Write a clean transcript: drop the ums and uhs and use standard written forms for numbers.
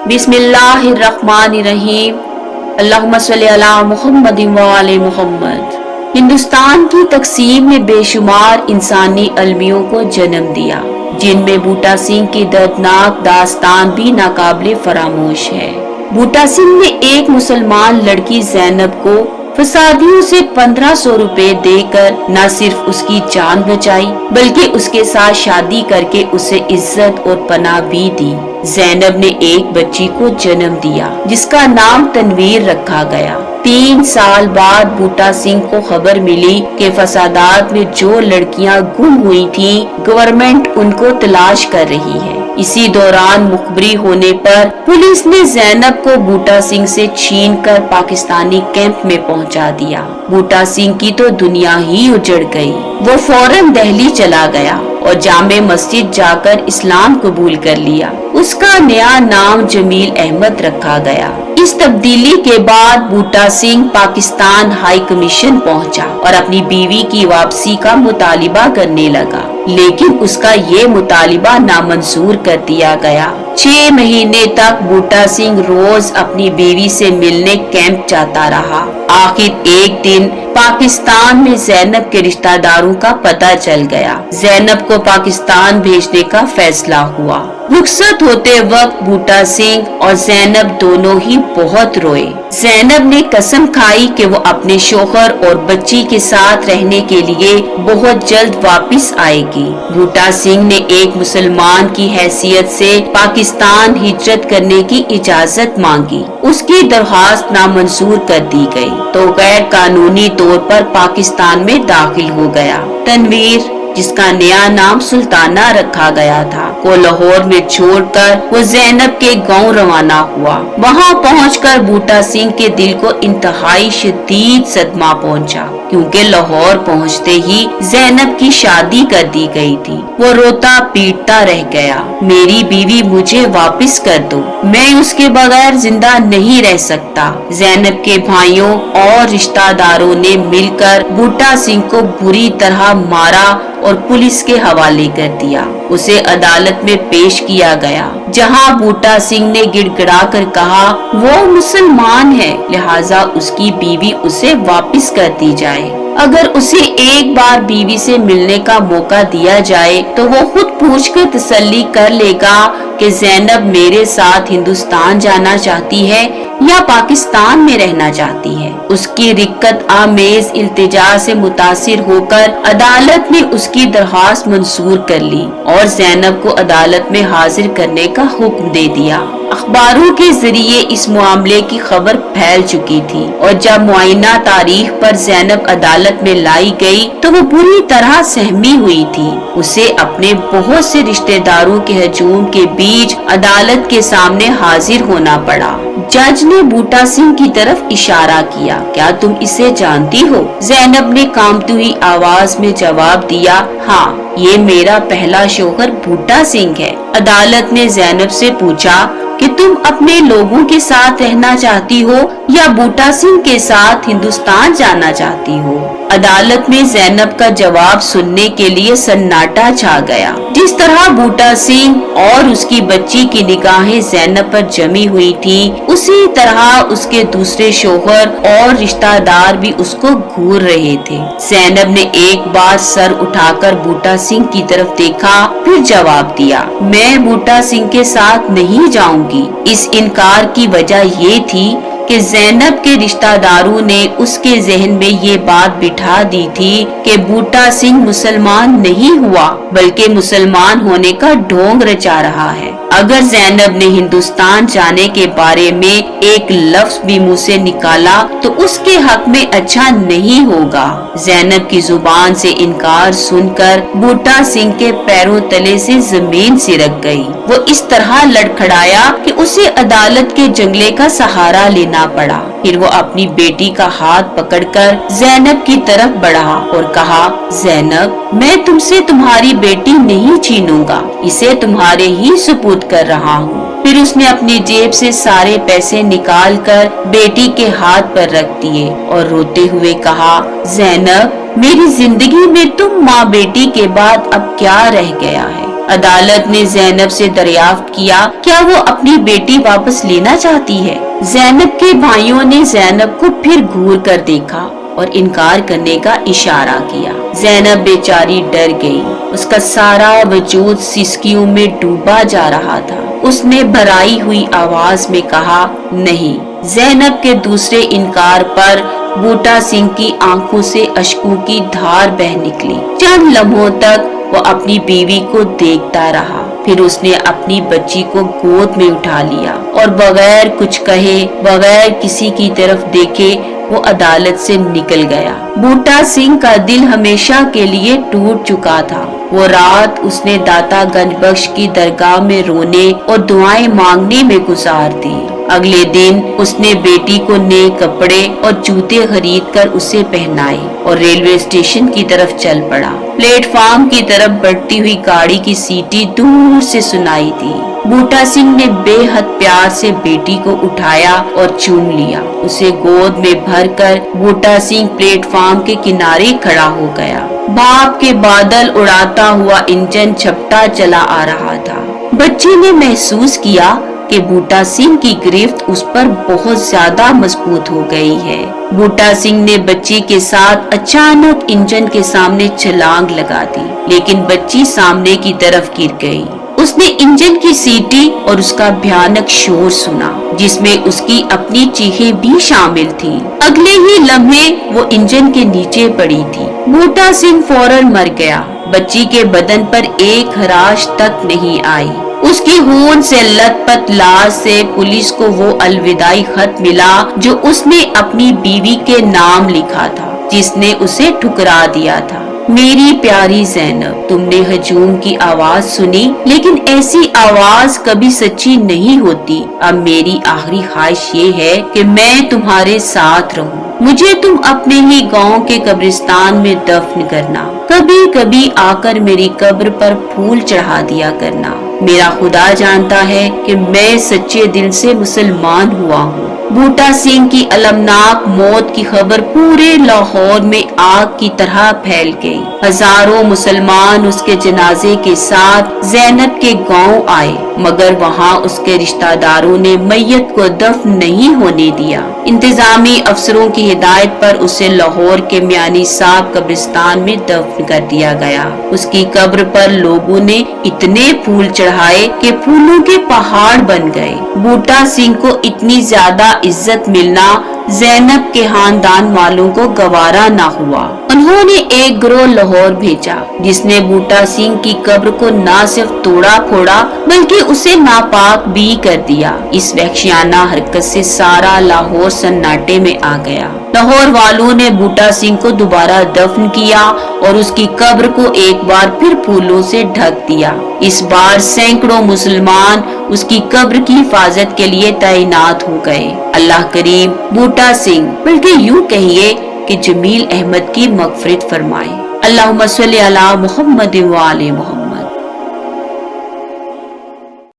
बिस्मिल्लाहिर्रहमानिर्रहीम। अल्लाहुम्मा सल्ली अला मुहम्मद व आले मुहम्मद। हिंदुस्तान की तकसीम ने बेशुमार इंसानी अलमियों को जन्म दिया, जिनमें बूटा सिंह की दर्दनाक दास्तान भी नाकाबिले फरामोश है। बूटा सिंह ने एक मुसलमान लड़की ज़ैनब को फसादियों से 1500 रुपए देकर न सिर्फ उसकी जान बचाई, बल्कि उसके साथ शादी करके उसे इज्जत और पनाह भी दी। ज़ैनब ने एक बच्ची को जन्म दिया, जिसका नाम तनवीर रखा गया। 3 साल बाद बूटा सिंह को खबर मिली कि फसादात में जो लड़कियां गुम हुई थीं, गवर्नमेंट उनको तलाश कर रही है। इसी दौरान मुखबरी होने पर पुलिस ने ज़ैनब को बूटा सिंह से छीनकर पाकिस्तानी कैंप में पहुंचा दिया। बूटा सिंह की तो दुनिया ही उजड़ गई। वो फौरन दिल्ली चला गया और जामे मस्जिद जाकर इस्लाम कबूल कर लिया। उसका नया नाम जमील अहमद रखा गया। इस तब्दीली के बाद बूटा सिंह पाकिस्तान हाई कमीशन पहुंचा और अपनी बीवी की वापसी का मुतालिबा करने लगा, लेकिन उसका ये मुतालिबा नामंजूर कर दिया गया। 6 महीने तक बूटा सिंह रोज अपनी बीवी से मिलने कैंप जाता रहा। आखिर एक दिन पाकिस्तान में ज़ैनब के रिश्तेदारों का पता चल गया। ज़ैनब को पाकिस्तान भेजने का फैसला हुआ। रुखसत होते वक्त बूटा सिंह और ज़ैनब दोनों ही बहुत रोए। ज़ैनब ने कसम खाई कि वो अपने शोहर और बच्ची के साथ रहने के लिए बहुत जल्द वापस आएगी। बूटा सिंह ने एक मुसलमान की हैसियत से पाकिस्तान हिजरत करने की इजाजत मांगी। उसकी दरख्वास्त नामंजूर कर दी गई तो गैर कानूनी तौर पर पाकिस्तान में दाखिल हो गया। तनवीर, जिसका नया नाम सुल्ताना रखा गया था, को लाहौर में छोड़कर वो ज़ैनब के गांव रवाना हुआ। वहां पहुंचकर बूटा सिंह के दिल को इंतहाई शदीद सदमा पहुंचा, क्योंकि लाहौर पहुंचते ही ज़ैनब की शादी कर दी गई थी। वो रोता पीटता रह गया, मेरी बीवी मुझे वापस कर दो, मैं उसके बगैर जिंदा नहीं रह सकता। ज़ैनब के भाइयों और रिश्तेदारों ने मिलकर बूटा सिंह को बुरी तरह मारा और पुलिस के हवाले कर दिया। उसे अदालत में पेश किया गया, जहां बूटा सिंह ने गिड़गिड़ा कर कहा वो मुसलमान है, लिहाजा उसकी बीवी उसे वापस कर दी जाए। अगर उसे एक बार बीवी से मिलने का मौका दिया जाए तो वो खुद पूछकर तसल्ली कर लेगा कि ज़ैनब मेरे साथ हिंदुस्तान जाना चाहती है या पाकिस्तान में रहना चाहती है। उसकी रिक्कत आमेज इल्तिजा से मुतासिर होकर अदालत ने उसकी दरख्वास्त मंजूर कर ली और ज़ैनब को अदालत में हाजिर करने का हुक्म दे दिया। अखबारों के जरिए इस मामले की खबर फैल चुकी थी और जब मुआयना तारीख पर ज़ैनब अदालत में लाई गई तो वो बुरी तरह सहमी हुई थी। उसे अपने बहुत से रिश्तेदारों के हजूम के बीच अदालत के सामने हाजिर होना पड़ा। जज ने बूटा सिंह की तरफ इशारा किया, क्या तुम इसे जानती हो? ज़ैनब ने कांपती हुई आवाज में जवाब दिया, हाँ, ये मेरा पहला शौहर बूटा सिंह है। अदालत ने ज़ैनब से पूछा कि तुम अपने लोगों के साथ रहना चाहती हो या बूटा सिंह के साथ हिंदुस्तान जाना चाहती हो? अदालत में ज़ैनब का जवाब सुनने के लिए सन्नाटा छा गया। जिस तरह बूटा सिंह और उसकी बच्ची की निगाहें ज़ैनब पर जमी हुई थी, उसी तरह उसके दूसरे शौहर और रिश्तेदार भी उसको घूर रहे थे। ज़ैनब ने एक बार सर उठाकर बूटा सिंह की तरफ देखा, फिर जवाब दिया, मैं बूटा सिंह के साथ नहीं जाऊंगी। इस इनकार की वजह ये थी कि ज़ैनब के रिश्तेदारों ने उसके जहन में ये बात बिठा दी थी कि बूटा सिंह मुसलमान नहीं हुआ, बल्कि मुसलमान होने का ढोंग रचा रहा है। अगर ज़ैनब ने हिंदुस्तान जाने के बारे में एक लफ्ज भी मुंह से निकाला तो उसके हक में अच्छा नहीं होगा। ज़ैनब की जुबान से इनकार सुनकर बूटा सिंह के पैरों तले से जमीन सिरक गई। वो इस तरह लड़खड़ाया कि उसे अदालत के जंगले का सहारा लेना पड़ा। फिर वो अपनी बेटी का हाथ पकड़कर ज़ैनब की तरफ बढ़ा और कहा, ज़ैनब, मैं तुमसे तुम्हारी बेटी नहीं छीनूंगा, इसे तुम्हारे ही सुपुर्द कर रहा हूँ। फिर उसने अपनी जेब से सारे पैसे निकालकर बेटी के हाथ पर रख दिए और रोते हुए कहा, ज़ैनब, मेरी जिंदगी में तुम माँ बेटी के बाद अब क्या रह गया है? عدالت نے زینب سے دریافت کیا کیا وہ اپنی بیٹی واپس لینا چاہتی ہے۔ زینب کے بھائیوں نے زینب کو پھر گھور کر دیکھا اور انکار کرنے کا اشارہ کیا۔ زینب بیچاری ڈر گئی، اس کا سارا وجود سسکیوں میں ڈوبا جا رہا تھا۔ اس نے بھرائی ہوئی آواز میں کہا، نہیں۔ زینب کے دوسرے انکار پر بوٹا سنگھ کی آنکھوں سے اشکوں کی دھار بہہ نکلی۔ چند لمحوں تک وہ اپنی بیوی کو دیکھتا رہا، پھر اس نے اپنی بچی کو گود میں اٹھا لیا اور بغیر کچھ کہے، بغیر کسی کی طرف دیکھے وہ عدالت سے نکل گیا۔ بوٹا سنگھ کا دل ہمیشہ کے لیے ٹوٹ چکا تھا۔ وہ رات اس نے داتا گنج بخش کی درگاہ میں رونے اور دعائیں مانگنے میں گزار دی۔ اگلے دن اس نے بیٹی کو نئے کپڑے اور جوتے خرید کر اسے پہنائے اور ریلوے اسٹیشن کی طرف چل پڑا۔ پلیٹ فارم کی طرف بڑھتی ہوئی گاڑی کی سیٹی دور سے سنائی دی۔ بوٹا سنگھ نے بے حد پیار سے بیٹی کو اٹھایا اور چوم لیا۔ اسے گود میں بھر کر بوٹا سنگھ پلیٹ فارم کے کنارے کھڑا ہو گیا۔ باپ کے بادل اڑاتا ہوا انجن جھپٹا چلا آ رہا تھا۔ بچی نے محسوس کیا کہ بوٹا سنگھ کی گرفت اس پر بہت زیادہ مضبوط ہو گئی ہے۔ بوٹا سنگھ نے بچی کے ساتھ اچانک انجن کے سامنے چھلانگ لگا دی، لیکن بچی سامنے کی طرف گر گئی۔ اس نے انجن کی سیٹی اور اس کا بھیانک شور سنا، جس میں اس کی اپنی چیخیں بھی شامل تھیں۔ اگلے ہی لمحے وہ انجن کے نیچے پڑی تھی۔ بوٹا سنگھ فوراً مر گیا۔ بچی کے بدن پر ایک خراش تک نہیں آئی۔ اس کی خون سے لت پت لاش سے پولیس کو وہ الوداعی خط ملا جو اس نے اپنی بیوی کے نام لکھا تھا، جس نے اسے ٹھکرا دیا تھا۔ میری پیاری زینب، تم نے ہجوم کی آواز سنی، لیکن ایسی آواز کبھی سچی نہیں ہوتی۔ اب میری آخری خواہش یہ ہے کہ میں تمہارے ساتھ رہوں۔ مجھے تم اپنے ہی گاؤں کے قبرستان میں دفن کرنا۔ کبھی کبھی آ کر میری قبر پر پھول چڑھا دیا کرنا۔ میرا خدا جانتا ہے کہ میں سچے دل سے مسلمان ہوا ہوں۔ بوٹا سنگھ کی المناک موت کی خبر پورے لاہور میں آگ کی طرح پھیل گئی۔ ہزاروں مسلمان اس کے جنازے کے ساتھ زینب کے گاؤں آئے، مگر وہاں اس کے رشتہ داروں نے میت کو دفن نہیں ہونے دیا۔ انتظامی افسروں کی ہدایت پر اسے لاہور کے میانی صاحب قبرستان میں دفن کر دیا گیا۔ اس کی قبر پر لوگوں نے اتنے پھول چڑھائے کہ پھولوں کے پہاڑ بن گئے۔ بوٹا سنگھ کو اتنی زیادہ عزت ملنا زینب کے خاندان والوں کو گوارا نہ ہوا۔ انہوں نے ایک گروہ لاہور بھیجا جس نے بوٹا سنگھ کی قبر کو نہ صرف توڑا پھوڑا بلکہ اسے ناپاک بھی کر دیا۔ اس وحشیانہ حرکت سے سارا لاہور سناٹے میں آ گیا۔ لاہور والوں نے بوٹا سنگھ کو دوبارہ دفن کیا اور اس کی قبر کو ایک بار پھر پھولوں سے ڈھک دیا۔ اس بار سینکڑوں مسلمان اس کی قبر کی حفاظت کے لیے تعینات ہو گئے۔ اللہ کریم بوٹا سنگھ، بلکہ یوں کہیے کہ جمیل احمد کی مغفرت فرمائے۔ اللہم صلی علی محمد و آل محمد۔